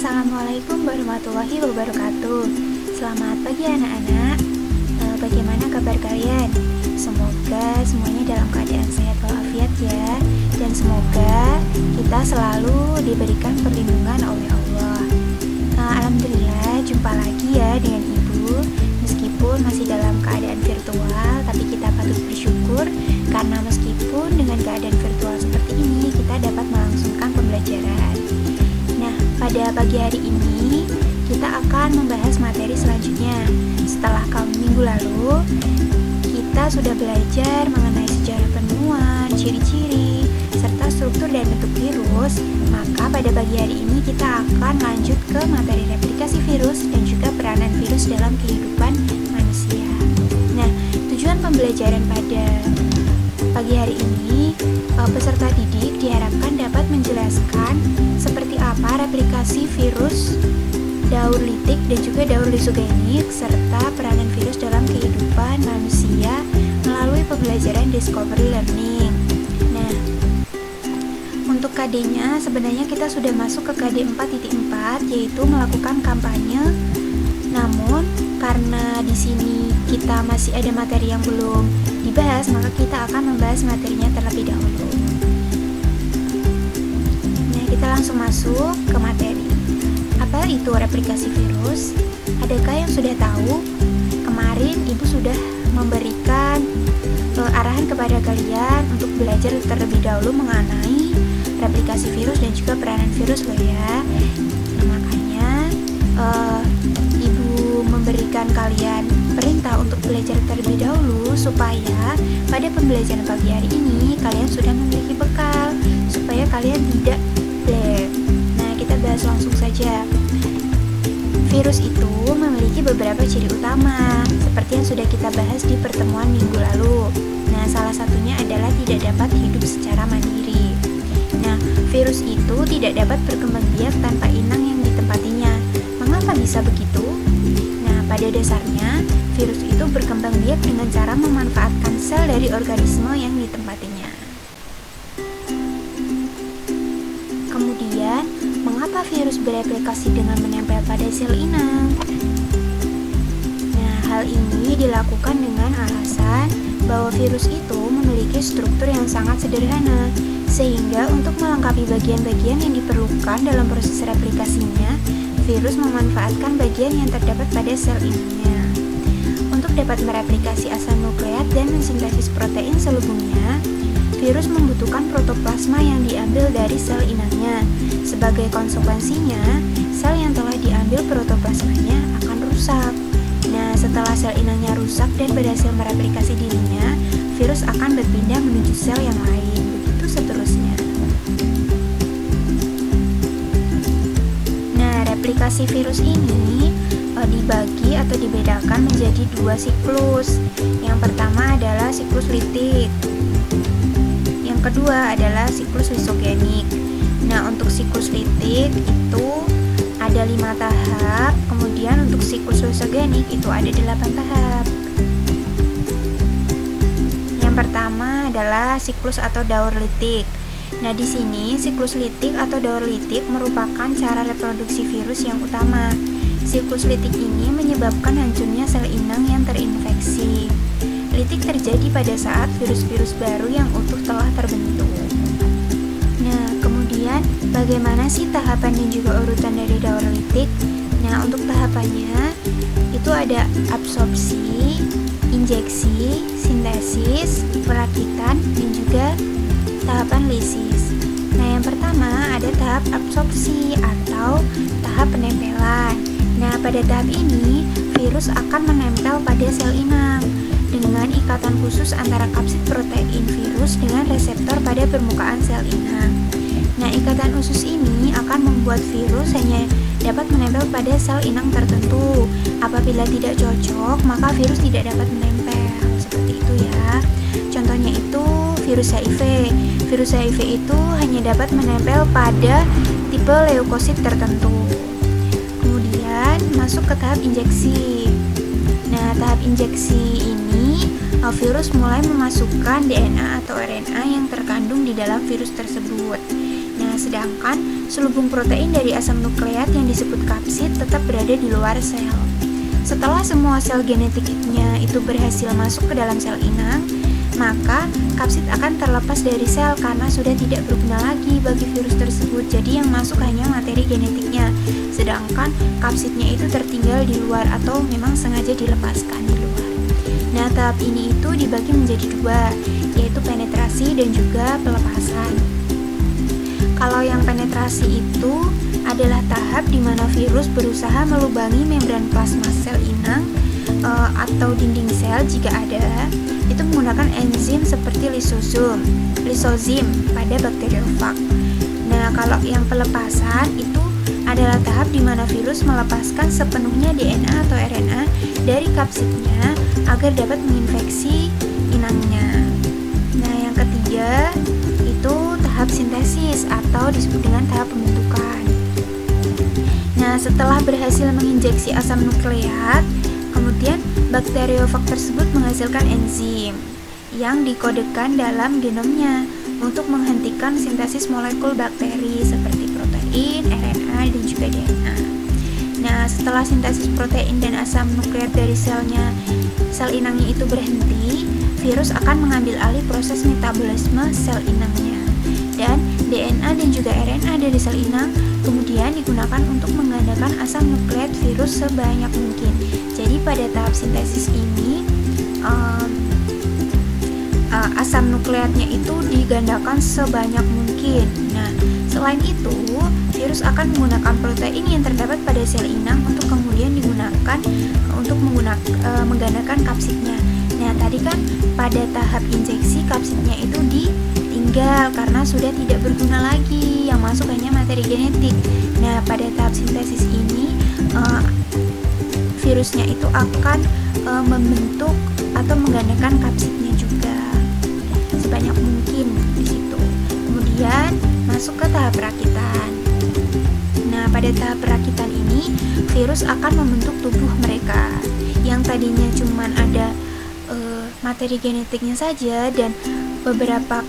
Assalamualaikum warahmatullahi wabarakatuh. Selamat pagi anak-anak. Bagaimana kabar kalian? Semoga semuanya dalam keadaan sehat walafiat ya. Dan semoga kita selalu diberikan perlindungan oleh Allah. Alhamdulillah jumpa lagi ya dengan Ibu. Meskipun masih dalam keadaan virtual, tapi kita patut bersyukur karena meskipun dengan keadaan virtual seperti ini, kita dapat melangsungkan pembelajaran. Nah, pada pagi hari ini kita akan membahas materi selanjutnya. Setelah minggu lalu kita sudah belajar mengenai sejarah penemuan, ciri-ciri, serta struktur dan bentuk virus. Maka pada pagi hari ini kita akan lanjut ke materi replikasi virus dan juga peranan virus dalam kehidupan manusia. Nah, tujuan pembelajaran pada pagi hari ini, peserta didik diharapkan dapat menjelaskan seperti apa replikasi virus, daur litik dan juga daur lisogenik serta peranan virus dalam kehidupan manusia melalui pembelajaran discovery learning. Nah, untuk KD-nya sebenarnya kita sudah masuk ke KD 4.4 yaitu melakukan kampanye. Namun karena di sini kita masih ada materi yang belum dibahas, maka kita akan membahas materinya terlebih dahulu. Nah, kita langsung masuk ke materi. Apa itu replikasi virus? Adakah yang sudah tahu? Kemarin Ibu sudah memberikan arahan kepada kalian untuk belajar terlebih dahulu mengenai replikasi virus dan juga peranan virus loh ya. Nah, makanya Ibu memberikan kalian perintah untuk belajar terlebih dahulu supaya pada pembelajaran pagi hari ini kalian sudah memiliki bekal supaya kalian tidak blank. Nah, kita bahas langsung saja. Virus itu memiliki beberapa ciri utama seperti yang sudah kita bahas di pertemuan minggu lalu. Nah, salah satunya adalah tidak dapat hidup secara mandiri. Nah, virus itu tidak dapat berkembang biak tanpa inang yang ditempatinya. Mengapa bisa begitu? Nah, pada dasarnya virus itu berkembang biak dengan cara memanfaatkan sel dari organisme yang ditempatinya. Kemudian, mengapa virus bereplikasi dengan menempel pada sel inang? Nah, hal ini dilakukan dengan alasan bahwa virus itu memiliki struktur yang sangat sederhana, sehingga untuk melengkapi bagian-bagian yang diperlukan dalam proses replikasinya, virus memanfaatkan bagian yang terdapat pada sel inangnya. Untuk dapat mereplikasi asam nukleat dan mensintesis protein selubungnya, virus membutuhkan protoplasma yang diambil dari sel inangnya. Sebagai konsekuensinya, sel yang telah diambil protoplasmanya akan rusak. Nah, setelah sel inangnya rusak dan berhasil mereplikasi dirinya, virus akan berpindah menuju sel yang lain. Begitu seterusnya. Nah, replikasi virus ini dibagi atau dibedakan menjadi dua siklus. Yang pertama adalah siklus litik. Yang kedua adalah siklus lisogenik. Nah, untuk siklus litik itu ada 5 tahap, kemudian untuk siklus lisogenik itu ada 8 tahap. Yang pertama adalah siklus atau daur litik. Nah, di sini siklus litik atau daur litik merupakan cara reproduksi virus yang utama. Siklus litik ini menyebabkan hancurnya sel inang yang terinfeksi. Litik terjadi pada saat virus-virus baru yang utuh telah terbentuk. Nah, kemudian bagaimana sih tahapan dan juga urutan dari daur litik? Nah, untuk tahapannya itu ada absorpsi, injeksi, sintesis, perakitan, dan juga tahapan lisis. Nah, yang pertama ada tahap absorpsi atau tahap penempelan. Nah, pada tahap ini virus akan menempel pada sel inang dengan ikatan khusus antara kapsid protein virus dengan reseptor pada permukaan sel inang. Nah, ikatan khusus ini akan membuat virus hanya dapat menempel pada sel inang tertentu. Apabila tidak cocok, maka virus tidak dapat menempel. Seperti itu ya. Contohnya itu virus HIV. Virus HIV itu hanya dapat menempel pada tipe leukosit tertentu. Kemudian masuk ke tahap injeksi. Nah, tahap injeksi ini virus mulai memasukkan DNA atau RNA yang terkandung di dalam virus tersebut. Nah, sedangkan selubung protein dari asam nukleat yang disebut kapsid tetap berada di luar sel. Setelah semua sel genetiknya itu berhasil masuk ke dalam sel inang, maka kapsid akan terlepas dari sel karena sudah tidak berguna lagi bagi virus tersebut. Jadi yang masuk hanya materi genetiknya, sedangkan kapsidnya itu tertinggal di luar atau memang sengaja dilepaskan di luar. Nah, tahap ini itu dibagi menjadi dua, yaitu penetrasi dan juga pelepasan. Kalau yang penetrasi itu adalah tahap di mana virus berusaha melubangi membran plasma sel inang atau dinding sel jika ada, itu menggunakan enzim seperti lisozim pada bakteriofag. Nah, kalau yang pelepasan itu adalah tahap di mana virus melepaskan sepenuhnya DNA atau RNA dari kapsidnya agar dapat menginfeksi inangnya. Nah, yang ketiga itu tahap sintesis atau disebut dengan tahap pembentukan. Nah, setelah berhasil menginjeksi asam nukleat, kemudian bakteriofag tersebut menghasilkan enzim yang dikodekan dalam genomnya untuk menghentikan sintesis molekul bakteri seperti protein, RNA, dan juga DNA. Nah, setelah sintesis protein dan asam nukleat dari sel inangnya itu berhenti, virus akan mengambil alih proses metabolisme sel inangnya. Dan DNA dan juga RNA dari sel inang kemudian digunakan untuk menggandakan asam nukleat virus sebanyak mungkin. Jadi pada tahap sintesis ini asam nukleatnya itu digandakan sebanyak mungkin. Nah, selain itu, virus akan menggunakan protein yang terdapat pada sel inang untuk kemudian digunakan untuk menggandakan kapsidnya. Nah, tadi kan pada tahap injeksi kapsidnya itu ditinggal karena sudah tidak berguna lagi, yang masuk hanya materi genetik. Nah, pada tahap sintesis ini virusnya itu akan membentuk atau menggandakan kapsidnya juga sebanyak mungkin di situ. Kemudian masuk ke tahap perakitan. Nah, pada tahap perakitan ini virus akan membentuk tubuh mereka yang tadinya cuma ada materi genetiknya saja dan beberapa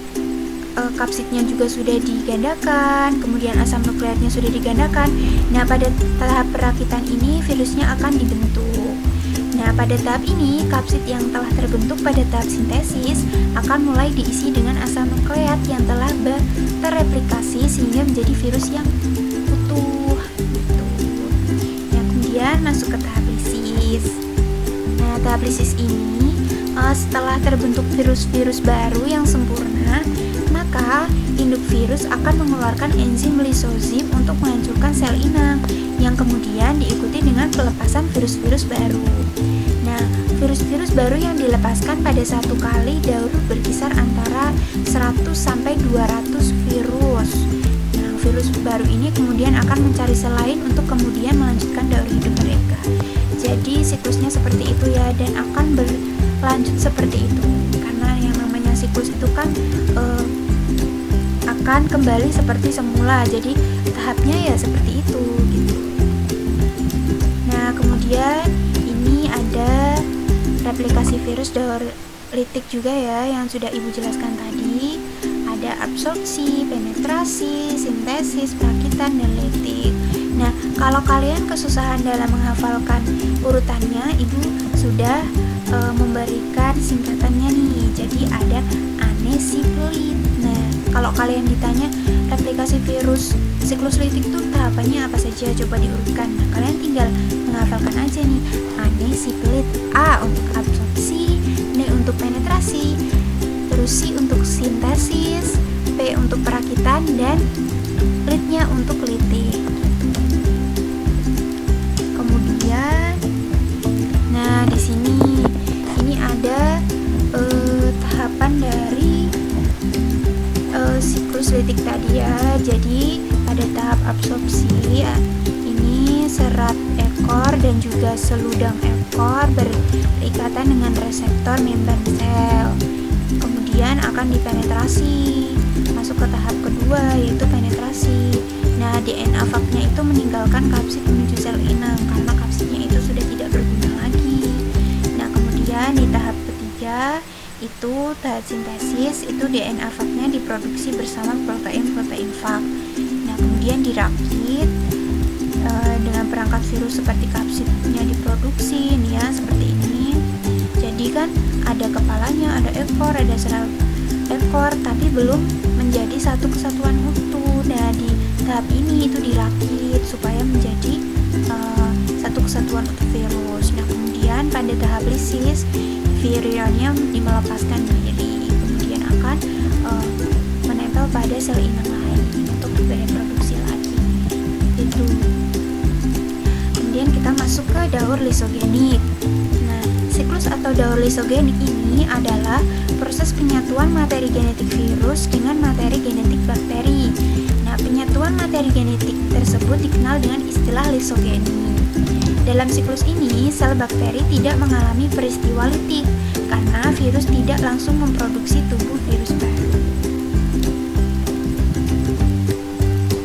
kapsidnya juga sudah digandakan, kemudian asam nukleatnya sudah digandakan. Nah, pada tahap perakitan ini virusnya akan dibentuk. Nah, pada tahap ini kapsid yang telah terbentuk pada tahap sintesis akan mulai diisi dengan asam nukleat yang telah terreplikasi sehingga menjadi virus yang utuh. Nah, kemudian masuk ke tahap lisis. Nah, tahap lisis ini setelah terbentuk virus-virus baru yang sempurna, maka induk virus akan mengeluarkan enzim lisozim untuk menghancurkan sel inang yang kemudian diikuti dengan pelepasan virus-virus baru. Nah, virus-virus baru yang dilepaskan pada satu kali daur berkisar antara 100 sampai 200 virus. Nah, virus baru ini kemudian akan mencari sel lain untuk kemudian melanjutkan daur hidup mereka. Jadi siklusnya seperti itu ya, dan akan berlanjut seperti itu. Karena yang namanya siklus itu kan akan kembali seperti semula. Jadi tahapnya ya seperti itu gitu. Nah, kemudian ini ada replikasi virus daur litik juga ya yang sudah Ibu jelaskan tadi. Ada absorpsi, penetrasi, sintesis, perakitan, dan litik. Nah, kalau kalian kesusahan dalam menghafalkan urutannya, Ibu sudah memberikan singkatannya nih. Jadi ada anesiplit. Nah, kalau kalian ditanya replikasi virus siklus litik itu tahapannya apa saja, coba diurutkan. Nah, kalian tinggal menghafalkan aja nih. Anesiplit, A untuk absorpsi, N untuk penetrasi, terus C untuk sintesis, P untuk perakitan, dan litnya untuk litik. Kemudian, nah di sini ini ada tahapan dari siklus litik tadi ya. Jadi pada tahap absorpsi ya, ini serat ekor dan juga seludang ekor berikatan dengan reseptor membran sel. Kemudian akan dipenetrasi, masuk ke tahap kedua yaitu penetrasi. Nah, DNA fagnya itu meninggalkan kapsid menuju sel inang karena kapsidnya itu sudah tidak berguna lagi. Nah, kemudian di tahap ketiga itu tahap sintesis itu DNA fagnya diproduksi bersama protein fag. Nah, kemudian dirakit dengan perangkat virus seperti kapsidnya diproduksi nih ya, seperti ini. Jadi kan ada kepalanya, ada ekor, ada serab ekor, tapi belum menjadi satu kesatuan utuh. Nah, di tahap ini itu dirakit supaya menjadi satu kesatuan utuh virus. Nah, kemudian pada tahap lisis virionnya melepaskan diri, kemudian akan menempel pada sel inang lain untuk bereproduksi lagi. Itu. Kemudian kita masuk ke daur lisogenik. Nah, siklus atau daur lisogenik ini adalah proses penyatuan materi genetik virus dengan materi genetik bakteri. Nah, penyatuan materi genetik tersebut dikenal dengan istilah lisogeni. Dalam siklus ini, sel bakteri tidak mengalami peristiwa litik karena virus tidak langsung memproduksi tubuh virus baru.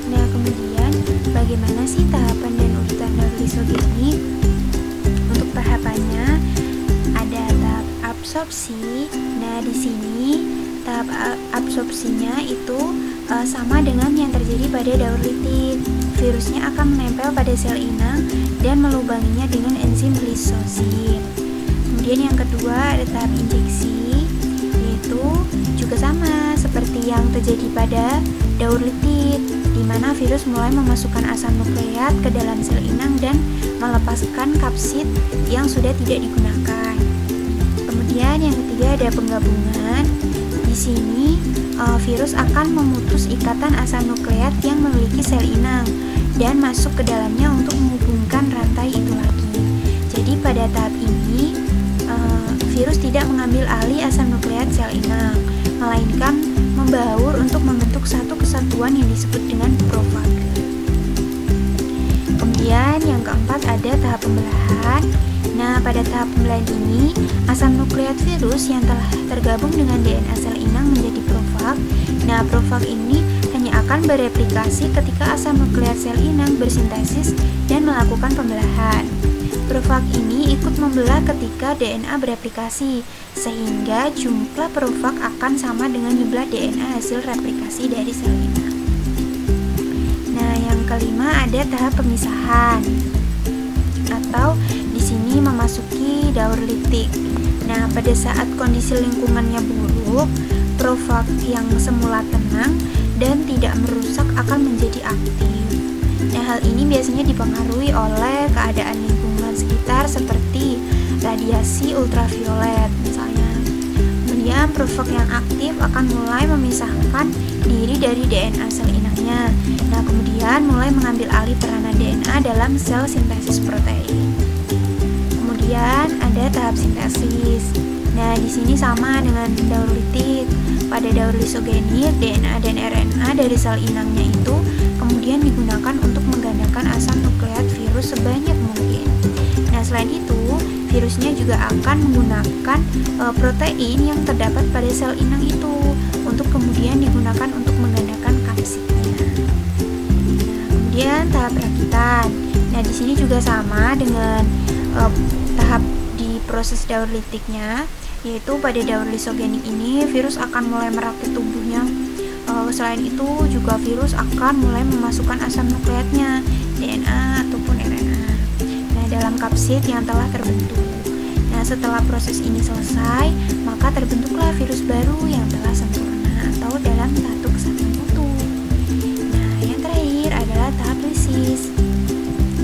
Nah, kemudian bagaimana sih tahapan dan urutan daur lisogenik? Untuk tahapannya ada tahap absorpsi. Nah, di sini tahap absorpsinya itu sama dengan yang terjadi pada daur litik. Virusnya akan menempel pada sel inang dan melubanginya dengan enzim lisosim. Kemudian yang kedua ada tahap injeksi, yaitu juga sama seperti yang terjadi pada daur litik, di mana virus mulai memasukkan asam nukleat ke dalam sel inang dan melepaskan kapsid yang sudah tidak digunakan. Kemudian yang ketiga ada penggabungan. Di sini virus akan memutus ikatan asam nukleat yang memiliki sel inang dan masuk ke dalamnya untuk menghubungkan rantai itu lagi. Jadi pada tahap ini virus tidak mengambil alih asam nukleat sel inang, melainkan membaur untuk membentuk satu kesatuan yang disebut dengan profage. Kemudian yang keempat ada tahap pembelahan. Nah, pada tahap pembelahan ini, asam nukleat virus yang telah tergabung dengan DNA sel inang menjadi profag. Nah, profag ini hanya akan bereplikasi ketika asam nukleat sel inang bersintesis dan melakukan pembelahan. Profag ini ikut membelah ketika DNA bereplikasi, sehingga jumlah profag akan sama dengan jumlah DNA hasil replikasi dari sel inang. Nah, yang kelima ada tahap pemisahan, atau di sini memasuki daur litik. Nah, pada saat kondisi lingkungannya buruk, profag yang semula tenang dan tidak merusak akan menjadi aktif. Nah, hal ini biasanya dipengaruhi oleh keadaan lingkungan sekitar seperti radiasi ultraviolet misalnya. Kemudian profag yang aktif akan mulai memisahkan diri dari DNA sel inangnya. Nah, kemudian mulai mengambil alih peranan DNA dalam sel sintesis protein. Kemudian ada tahap sintesis. Nah, di sini sama dengan daur litik. Pada daur lisogenik, DNA dan RNA dari sel inangnya itu kemudian digunakan untuk menggandakan asam nukleat virus sebanyak mungkin. Nah, selain itu, virusnya juga akan menggunakan protein yang terdapat pada sel inang itu untuk kemudian digunakan untuk menggandakan kapsidnya. Nah, kemudian tahap perakitan. Nah, di sini juga sama dengan tahap di proses daur litiknya, yaitu pada daur lisogenik ini virus akan mulai merakit tubuhnya. Selain itu juga virus akan mulai memasukkan asam nukleatnya, DNA ataupun RNA, nah, dalam kapsid yang telah terbentuk. Nah, setelah proses ini selesai, maka terbentuklah virus baru yang telah sempurna atau dalam satu kesatuan utuh. Nah, yang terakhir adalah tahap lisis.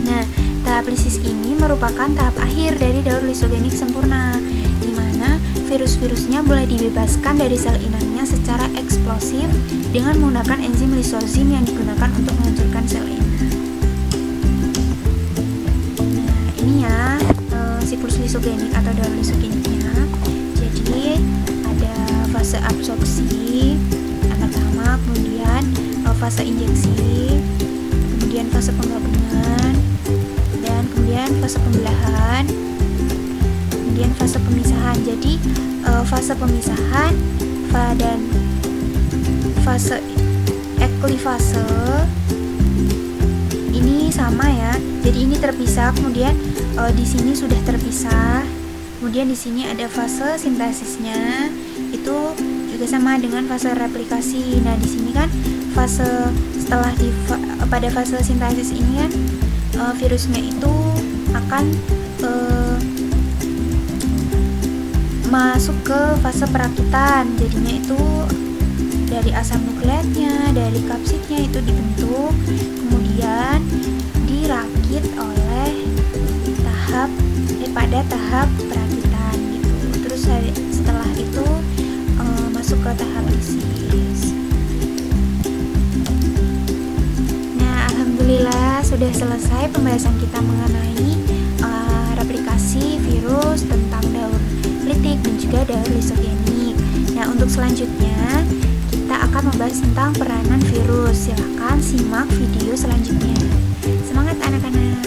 Nah, tahap lisis ini merupakan tahap akhir dari daur lisogenik sempurna, di mana virus-virusnya mulai dibebaskan dari sel inangnya secara eksplosif dengan menggunakan enzim lisosim yang digunakan untuk menghancurkan sel inang. Nah, ini ya siklus lisogenik atau daur lisogeniknya. Jadi ada fase absorpsi yang pertama, kemudian fase injeksi, kemudian fase penggabungan, dan kemudian fase pembelahan, kemudian fase pemisahan. Jadi fase pemisahan dan fase eklifase ini sama ya. Jadi ini terpisah, kemudian di sini sudah terpisah, Kemudian di sini ada fase sintesisnya, itu juga sama dengan fase replikasi. Nah, di sini kan fase setelah pada fase sintesis ini kan virusnya itu akan masuk ke fase perakitan. Jadinya itu dari asam nukleatnya, dari kapsidnya itu dibentuk, kemudian dirakit oleh pada tahap perakitan gitu. Terus setelah itu masuk ke tahap lisis. Nah, alhamdulillah sudah selesai pembahasan kita mengenai replikasi virus, tentang daur litik dan juga daur lisogenik. Nah, untuk selanjutnya kita akan membahas tentang peranan virus. Silakan simak video selanjutnya. Semangat anak-anak.